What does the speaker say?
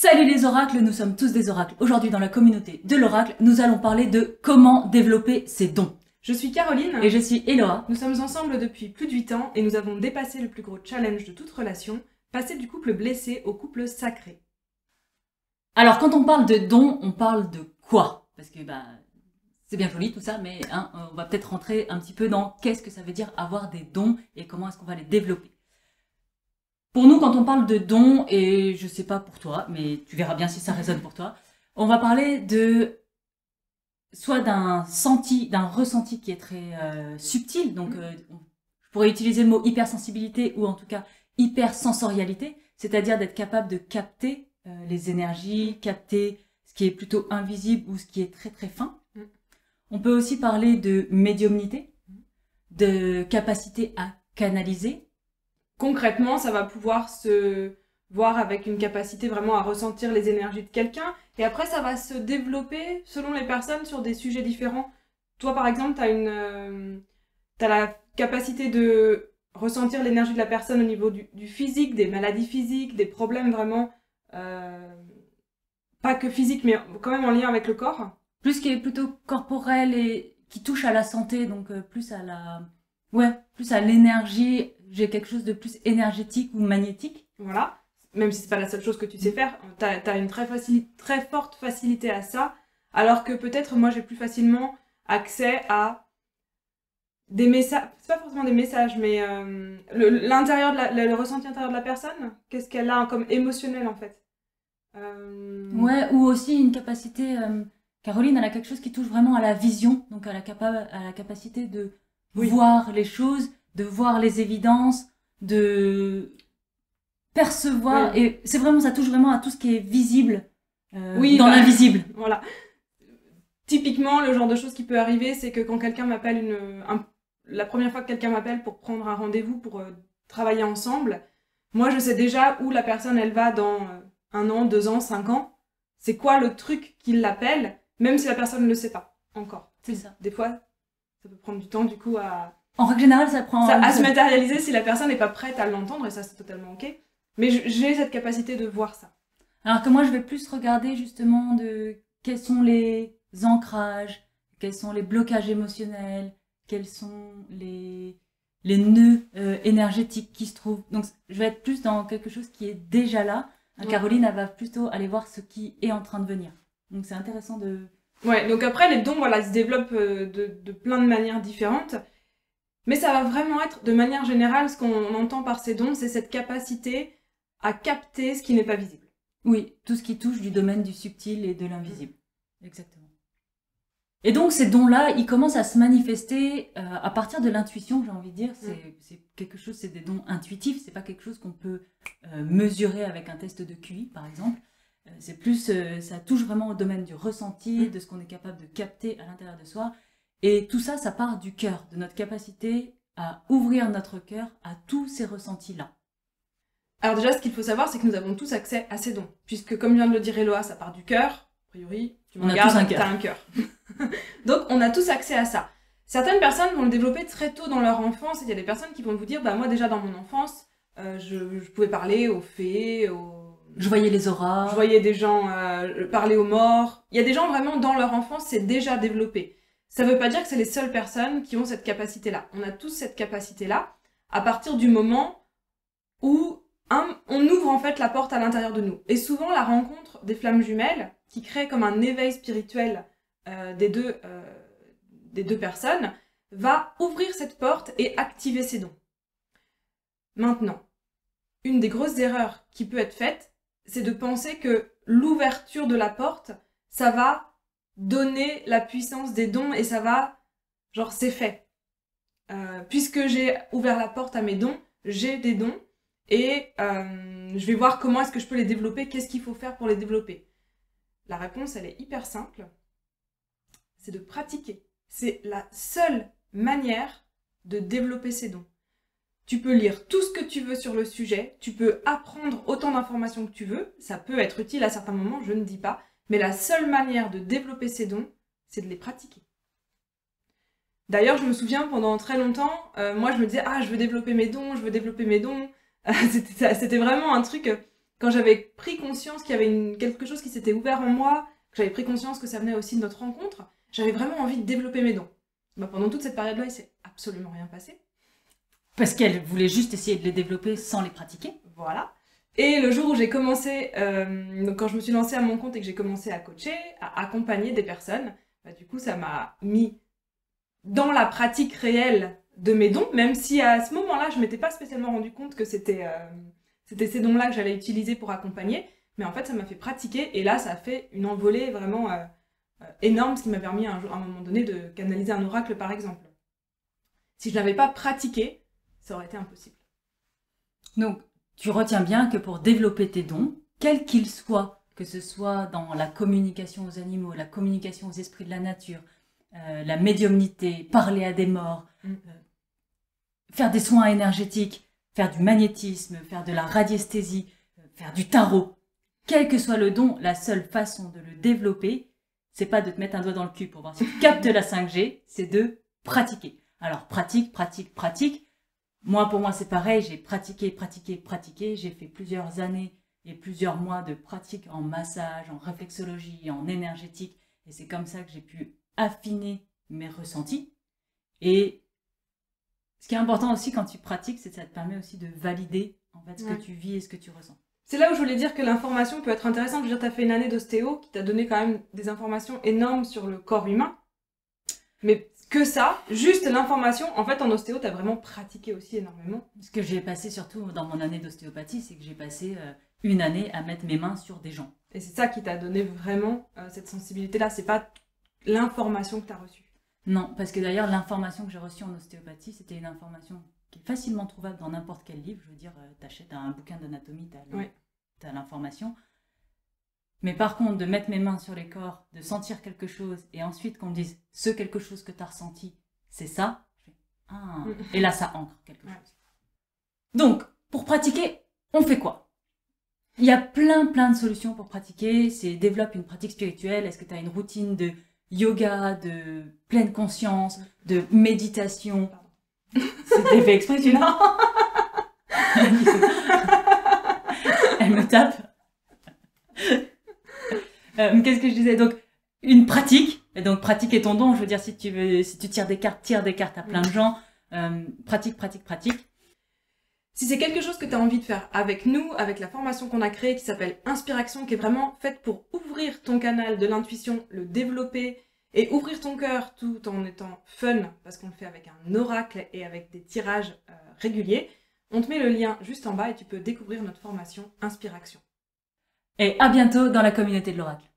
Salut les oracles, nous sommes tous des oracles. Aujourd'hui dans la communauté de l'oracle, nous allons parler de comment développer ses dons. Je suis Caroline. Et je suis Eloa. Nous sommes ensemble depuis plus de 8 ans et nous avons dépassé le plus gros challenge de toute relation, passer du couple blessé au couple sacré. Alors quand on parle de dons, on parle de quoi? Parce que c'est bien joli tout ça, mais on va peut-être rentrer un petit peu dans qu'est-ce que ça veut dire avoir des dons et comment est-ce qu'on va les développer. Pour nous, quand on parle de dons, et je sais pas pour toi, mais tu verras bien si ça résonne pour toi, on va parler de soit d'un ressenti qui est très subtil, donc je pourrais utiliser le mot hypersensibilité ou en tout cas hypersensorialité, c'est-à-dire d'être capable de capter les énergies, capter ce qui est plutôt invisible ou ce qui est très très fin. On peut aussi parler de médiumnité, de capacité à canaliser. Concrètement, ça va pouvoir se voir avec une capacité vraiment à ressentir les énergies de quelqu'un. Et après, ça va se développer selon les personnes sur des sujets différents. Toi, par exemple, t'as la capacité de ressentir l'énergie de la personne au niveau du physique, des maladies physiques, des problèmes vraiment... pas que physiques, mais quand même en lien avec le corps. Plus qui est plutôt corporel et qui touche à la santé, donc plus à l'énergie. J'ai quelque chose de plus énergétique ou magnétique. Voilà. Même si c'est pas la seule chose que tu sais faire, t'as une très forte facilité à ça, alors que peut-être moi j'ai plus facilement accès à des messages, c'est pas forcément des messages, mais l'intérieur le ressenti intérieur de la personne, qu'est-ce qu'elle a comme émotionnel en fait. Ouais, ou aussi une capacité, Caroline, elle a quelque chose qui touche vraiment à la vision, donc à la capacité de voir les choses, de voir les évidences, de percevoir, et c'est vraiment, ça touche vraiment à tout ce qui est visible dans l'invisible. Voilà. Typiquement, le genre de choses qui peut arriver, c'est que quand quelqu'un m'appelle la première fois que quelqu'un m'appelle pour prendre un rendez-vous, pour travailler ensemble, moi je sais déjà où la personne elle va dans 1 an, 2 ans, 5 ans. C'est quoi le truc qui l'appelle, même si la personne ne le sait pas encore. C'est ça. Des fois, ça peut prendre du temps du coup à... En règle générale, ça prend... à se matérialiser si la personne n'est pas prête à l'entendre, et ça c'est totalement ok. Mais j'ai cette capacité de voir ça. Alors que moi, je vais plus regarder justement de quels sont les ancrages, quels sont les blocages émotionnels, quels sont les nœuds énergétiques qui se trouvent. Donc, je vais être plus dans quelque chose qui est déjà là. Caroline, elle va plutôt aller voir ce qui est en train de venir. Donc, c'est intéressant de... Ouais, donc après, les dons, voilà, se développent de plein de manières différentes. Mais ça va vraiment être, de manière générale, ce qu'on entend par ces dons, c'est cette capacité à capter ce qui n'est pas visible. Oui, tout ce qui touche du domaine du subtil et de l'invisible. Exactement. Et donc, ces dons-là, ils commencent à se manifester à partir de l'intuition, j'ai envie de dire. C'est quelque chose, c'est des dons intuitifs, c'est pas quelque chose qu'on peut mesurer avec un test de QI, par exemple. C'est plus, ça touche vraiment au domaine du ressenti, de ce qu'on est capable de capter à l'intérieur de soi. Et tout ça, ça part du cœur, de notre capacité à ouvrir notre cœur à tous ces ressentis-là. Alors déjà, ce qu'il faut savoir, c'est que nous avons tous accès à ces dons. Puisque, comme vient de le dire Eloa, ça part du cœur. A priori, tu me regardes, t'as un cœur. Donc, on a tous accès à ça. Certaines personnes vont le développer très tôt dans leur enfance. Il y a des personnes qui vont vous dire, moi déjà dans mon enfance, je pouvais parler aux fées, Je voyais les auras. Je voyais des gens parler aux morts. Il y a des gens vraiment dans leur enfance, c'est déjà développé. Ça veut pas dire que c'est les seules personnes qui ont cette capacité-là. On a tous cette capacité-là à partir du moment où on ouvre en fait la porte à l'intérieur de nous. Et souvent, la rencontre des flammes jumelles, qui crée comme un éveil spirituel des deux personnes, va ouvrir cette porte et activer ces dons. Maintenant, une des grosses erreurs qui peut être faite, c'est de penser que l'ouverture de la porte, ça va donner la puissance des dons et ça va, genre c'est fait. Puisque j'ai ouvert la porte à mes dons, j'ai des dons et je vais voir comment est-ce que je peux les développer, qu'est-ce qu'il faut faire pour les développer. La réponse, elle est hyper simple, c'est de pratiquer. C'est la seule manière de développer ces dons. Tu peux lire tout ce que tu veux sur le sujet, tu peux apprendre autant d'informations que tu veux, ça peut être utile à certains moments, je ne dis pas, mais la seule manière de développer ces dons, c'est de les pratiquer. D'ailleurs, je me souviens, pendant très longtemps, moi je me disais « Ah, je veux développer mes dons, je veux développer mes dons ». C'était vraiment un truc quand j'avais pris conscience qu'il y avait quelque chose qui s'était ouvert en moi, que j'avais pris conscience que ça venait aussi de notre rencontre, j'avais vraiment envie de développer mes dons. Pendant toute cette période-là, il s'est absolument rien passé. Parce qu'elle voulait juste essayer de les développer sans les pratiquer. Voilà. Et le jour où j'ai commencé, donc quand je me suis lancée à mon compte et que j'ai commencé à coacher, à accompagner des personnes, du coup, ça m'a mis dans la pratique réelle de mes dons, même si à ce moment-là, je m'étais pas spécialement rendu compte que c'était ces dons-là que j'allais utiliser pour accompagner. Mais en fait, ça m'a fait pratiquer et là, ça a fait une envolée vraiment énorme, ce qui m'a permis à un moment donné de canaliser un oracle, par exemple. Si je n'avais pas pratiqué, ça aurait été impossible. Donc, tu retiens bien que pour développer tes dons, quels qu'ils soient, que ce soit dans la communication aux animaux, la communication aux esprits de la nature, la médiumnité, parler à des morts, faire des soins énergétiques, faire du magnétisme, faire de la radiesthésie, faire du tarot, quel que soit le don, la seule façon de le développer, c'est pas de te mettre un doigt dans le cul pour voir si tu captes la 5G, c'est de pratiquer. Alors pratique, pratique, pratique. Moi, pour moi, c'est pareil, j'ai pratiqué, j'ai fait plusieurs années et plusieurs mois de pratique en massage, en réflexologie, en énergétique, et c'est comme ça que j'ai pu affiner mes ressentis. Et ce qui est important aussi quand tu pratiques, c'est que ça te permet aussi de valider en fait ce que tu vis et ce que tu ressens. C'est là où je voulais dire que l'information peut être intéressante. Je veux dire, tu as fait une année d'ostéo qui t'a donné quand même des informations énormes sur le corps humain. Mais que ça, juste l'information, en fait, en ostéo, tu as vraiment pratiqué aussi énormément. Ce que j'ai passé surtout dans mon année d'ostéopathie, c'est que j'ai passé une année à mettre mes mains sur des gens. Et c'est ça qui t'a donné vraiment cette sensibilité-là. C'est pas l'information que tu as reçue. Non, parce que d'ailleurs, l'information que j'ai reçue en ostéopathie, c'était une information qui est facilement trouvable dans n'importe quel livre. Je veux dire, t'achètes un bouquin d'anatomie, t'as l'information. Mais par contre, de mettre mes mains sur les corps, de sentir quelque chose, et ensuite qu'on me dise « ce quelque chose que t'as ressenti, c'est ça », je fais « ah ». Et là, ça ancre quelque chose. Donc, pour pratiquer, on fait quoi? Il y a plein de solutions pour pratiquer. C'est développe une pratique spirituelle. Est-ce que tu as une routine de yoga, de pleine conscience, de méditation? C'était fait exprès, tu l'as? Elle me tape. Qu'est-ce que je disais? Donc, une pratique. Et donc, pratiquer ton don. Je veux dire, si tu tires des cartes à plein de gens. Pratique. Si c'est quelque chose que tu as envie de faire avec nous, avec la formation qu'on a créée qui s'appelle Inspiration, qui est vraiment faite pour ouvrir ton canal de l'intuition, le développer et ouvrir ton cœur tout en étant fun, parce qu'on le fait avec un oracle et avec des tirages réguliers, on te met le lien juste en bas et tu peux découvrir notre formation Inspiration. Et à bientôt dans la communauté de l'oracle.